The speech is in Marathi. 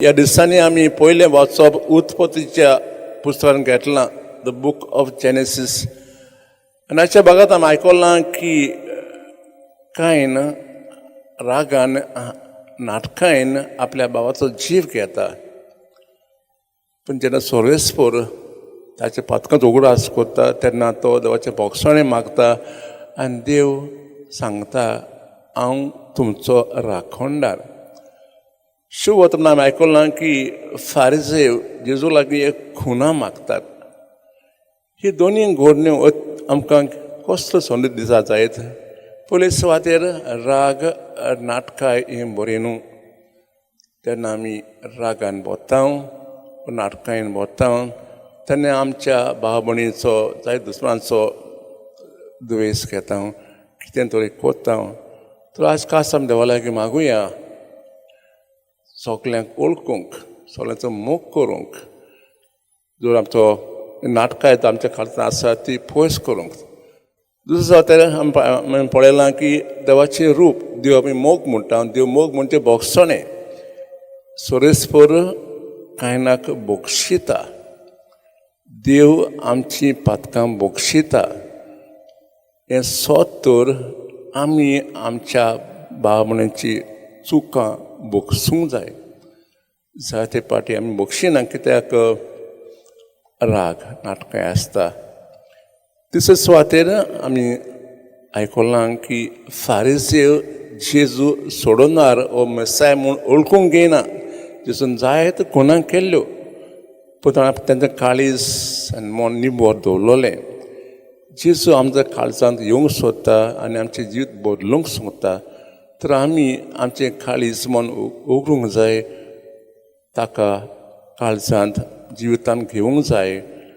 या दिसांनी आम्ही पहिले वाचप उत्पत्तीच्या पुस्तकान घेतलां द बूक ऑफ जेनेसीस आनी हाच्या भागांत आमी आयकलां की कायन रागान नाटकायन आपल्या भावाचो जीव घेता पूण जेन्ना सोरेस्पोर ताच्या पातकांत उगडास करता तेन्ना तो देवाचें बोगसणें मागता आनी देव सांगता हांव तुमचो राखणदार. शुभ वतना आमी आयकलां की फारिजेव जेजू लागीं एक खुना मागतात. ही दोनूय घडण्यो आमकां कसलो संदेश दिसा जायत. पयले सुवातेर राग नाटकां ही बरी न्हू तेन्ना आमी रागान बोतांव नाटकायन बोतांव तेन्ना आमच्या भाव भयणीचो जायत दुस्मानाचो दुयेंस घेता कितें तरी कोत्ता. तर आज खास आमी देवा लागीं मागुया सगल्यांक ओळखूंक सगल्यांचो मोग करूंक जर आमचो नाटकां येता आमच्या खातीर आसा ती पयस करूंक. दुसरे सुवातेर आमी पळयलां की देवाचें रूप देव आमी मोग म्हणटा. देव मोग म्हणजे बोगसणें. सोरेस्पोर कायनाक बोगशिता. देव आमची पातकां बोगशिता. हें सोत तर आमी आमच्या भाव भयणींची चुकां बोगसूंक जाय. जायते पाटी आमी बोगशिना कित्याक राग नाटकां आसता. तिसरे सुवातेर आमी आयकलां की फारिजेव जेजू सोडोनार हो मेसाय म्हूण ओळखूंक घेयना. जेजून जायत गुन्हा केल्ल्यो पूण तांचें काळीज आनी मन निबोर दवरलोलें. जेजू आमच्या काळजांत येवंक सोदता आनी आमचें जीव बदलूंक सोदता. तर आमी आमचें काळीज मन उगडूंक जाय ताका काळजांत जिवितांत घेवंक जाय.